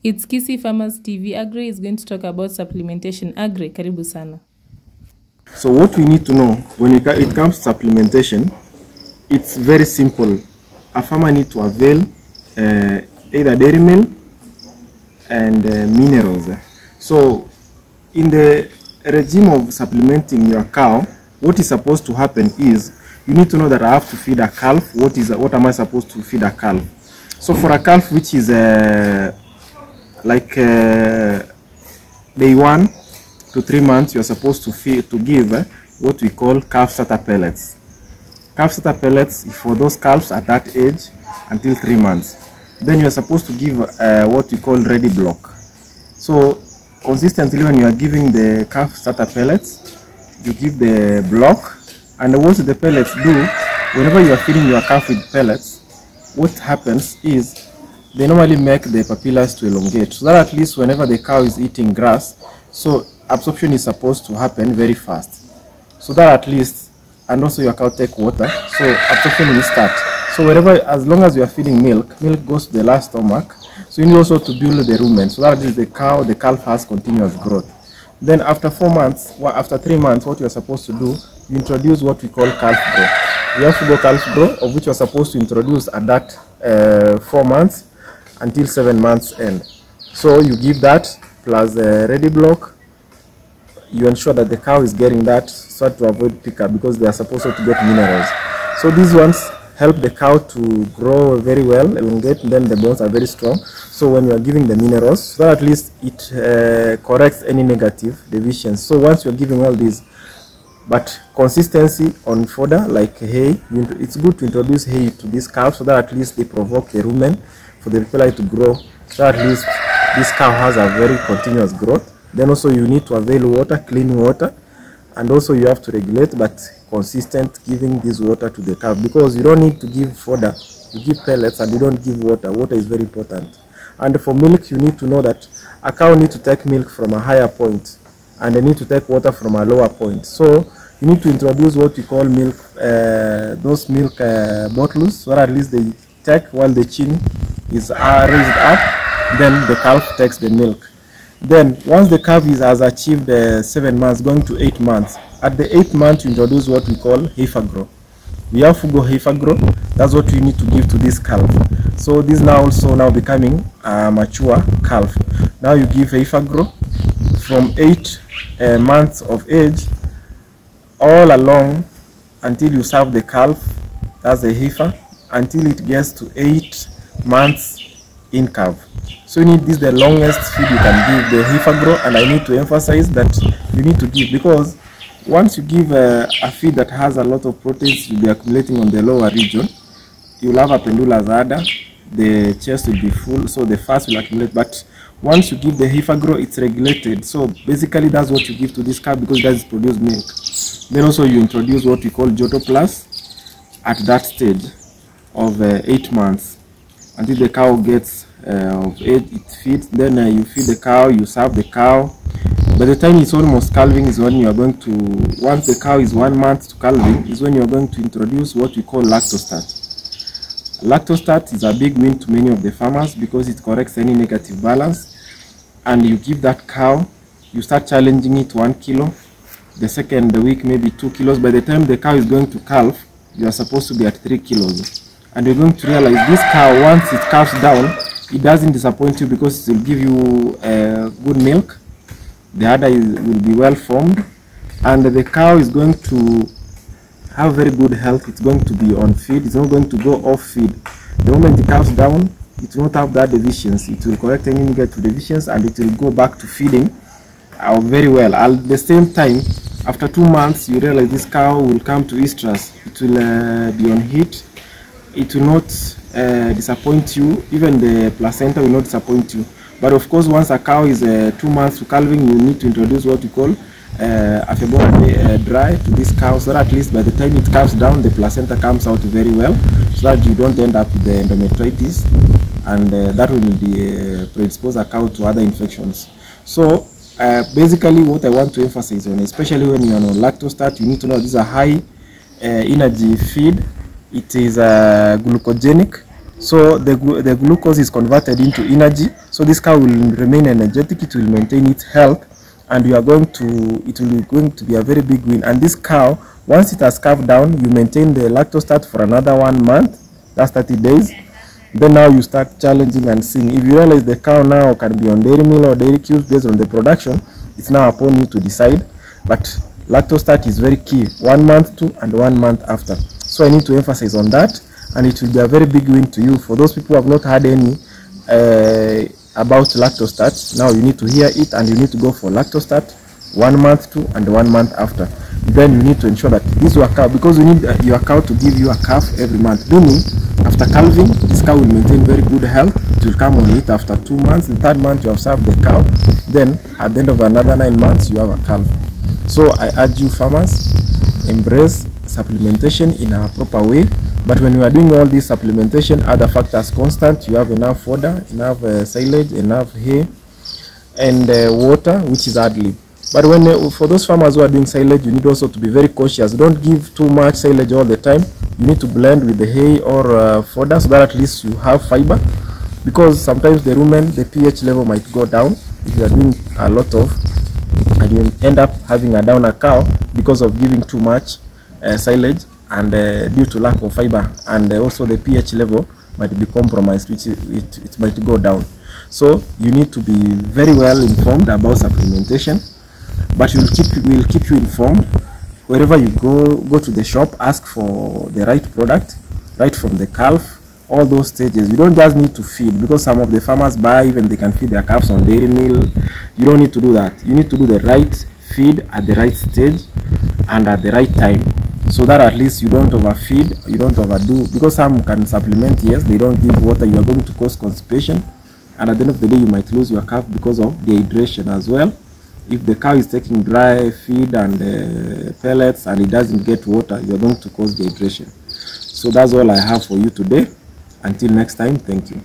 It's Kisi Farmers TV. Agri is going to talk about supplementation. Agri, karibu sana. So what we need to know when it comes to supplementation, it's very simple. A farmer needs to avail either dairy milk and minerals. So in the regime of supplementing your cow, what is supposed to happen is you need to know that I have to feed a calf. What am I supposed to feed a calf? So for a calf which is day 1 to 3 months, you are supposed to give what we call calf starter pellets. Calf starter pellets for those calves at that age until 3 months. Then you are supposed to give what we call ready block. So consistently when you are giving the calf starter pellets, you give the block, and what the pellets do, whenever you are feeding your calf with pellets, what happens is they normally make the papillas to elongate, so that at least whenever the cow is eating grass, so absorption is supposed to happen very fast, so that at least, and also your cow take water, so absorption will start. So wherever, as long as you are feeding milk goes to the last stomach, so you need also to build the rumen, so that at least the calf has continuous growth. Then after 4 months, after 3 months, what you are supposed to do, you introduce what we call calf grow. You have to go calf grow, of which you are supposed to introduce at that 4 months until 7 months end. So you give that plus the ready block. You ensure that the cow is getting that, so to avoid pickup, because they are supposed to get minerals. So these ones help the cow to grow very well, elongate, and then the bones are very strong. So when you are giving the minerals, so that at least it corrects any negative deviations. So once you are giving all these, but consistency on fodder like hay, it's good to introduce hay to these cows, so that at least they provoke the rumen for the papilla to grow, so at least this cow has a very continuous growth. Then also you need to avail water, clean water, and also you have to regulate but consistent giving this water to the cow, because you don't need to give fodder, you give pellets and you don't give water. Water is very important. And for milk, you need to know that a cow needs to take milk from a higher point and they need to take water from a lower point. So you need to introduce what we call milk, those milk bottles, so that at least they take while the chin is raised up, then the calf takes the milk. Then once the calf has achieved 7 months going to 8 months, at the 8th month you introduce what we call heifer grow. We have Fugo heifer grow. That's what we need to give to this calf. So this now also now becoming a mature calf. Now you give heifer grow from 8 months of age all along until you serve the calf, that's the heifer, until it gets to 8 months in calf. So you need this the longest feed you can give, the heifer grow, and I need to emphasize that you need to give, because once you give a feed that has a lot of proteins, you'll be accumulating on the lower region. You'll have a pendula adder, the chest will be full, so the fat will accumulate. But once you give the heifer grow, it's regulated. So basically that's what you give to this cow, because it does produce milk. Then also you introduce what we call Joto Plus at that stage of 8 months until the cow gets of age, it feeds. Then you feed the cow, you serve the cow. By the time it's almost calving is when you are going to, once the cow is 1 month to calving, is when you are going to introduce what we call Lactostat. Lactostat is a big win to many of the farmers, because it corrects any negative balance. And you give that cow, you start challenging it 1 kilo. The second week maybe 2 kilos. By the time the cow is going to calve, you are supposed to be at 3 kilos. And you're going to realize this cow, once it calves down, it doesn't disappoint you, because it will give you good milk. The udder will be well formed, and the cow is going to have very good health. It's going to be on feed, it's not going to go off feed. The moment it calves down, it will not have that deficiency. It will correct any negative deficiency, and it will go back to feeding very well. At the same time, after 2 months, you realize this cow will come to estrus. It will be on heat. It will not disappoint you. Even the placenta will not disappoint you. But of course, once a cow is 2 months to calving, you need to introduce what we call Afebora dry to this cow, so that at least by the time it calves down, the placenta comes out very well, so that you don't end up with the endometritis, and that will predispose a cow to other infections. So basically what I want to emphasize on, especially when you are on Lactostat, you need to know this is a high energy feed. It is glucogenic, So the glucose is converted into energy, so this cow will remain energetic, it will maintain its health, and it will be going to be a very big win. And this cow, once it has calved down, you maintain the lactostat for another 1 month, that's 30 days. Then now you start challenging and seeing. If you realize the cow now can be on dairy meal or dairy cubes based on the production, it's now upon you to decide. But lactostat is very key, 1 month to and 1 month after. So I need to emphasize on that, and it will be a very big win to you. For those people who have not had any about lactostat, now you need to hear it, and you need to go for lactostat 1 month to and 1 month after. Then you need to ensure that this your cow, because you need your cow to give you a calf every month, meaning after calving this cow will maintain very good health. It will come on it after 2 months. The 3rd month you have served the cow, then at the end of another 9 months you have a calf. So I urge you farmers, embrace supplementation in a proper way. But when you are doing all this supplementation, other factors constant, you have enough fodder, enough silage, enough hay, and water, which is ad lib. But when for those farmers who are doing silage, you need also to be very cautious. Don't give too much silage all the time. You need to blend with the hay or fodder, so that at least you have fiber, because sometimes the rumen, the pH level might go down if you are doing a lot of, and you end up having a downer cow because of giving too much silage, and due to lack of fiber, and also the pH level might be compromised, which it might go down. So you need to be very well informed about supplementation, but we'll keep you informed. Wherever you go to the shop, ask for the right product right from the calf, all those stages. You don't just need to feed, because some of the farmers buy, even they can feed their calves on dairy meal. You don't need to do that. You need to do the right feed at the right stage and at the right time, so that at least you don't overfeed, you don't overdo, because some can supplement, yes, they don't give water, you are going to cause constipation, and at the end of the day you might lose your calf because of dehydration as well. If the cow is taking dry feed and pellets and it doesn't get water, you are going to cause dehydration. So that's all I have for you today. Until next time, thank you.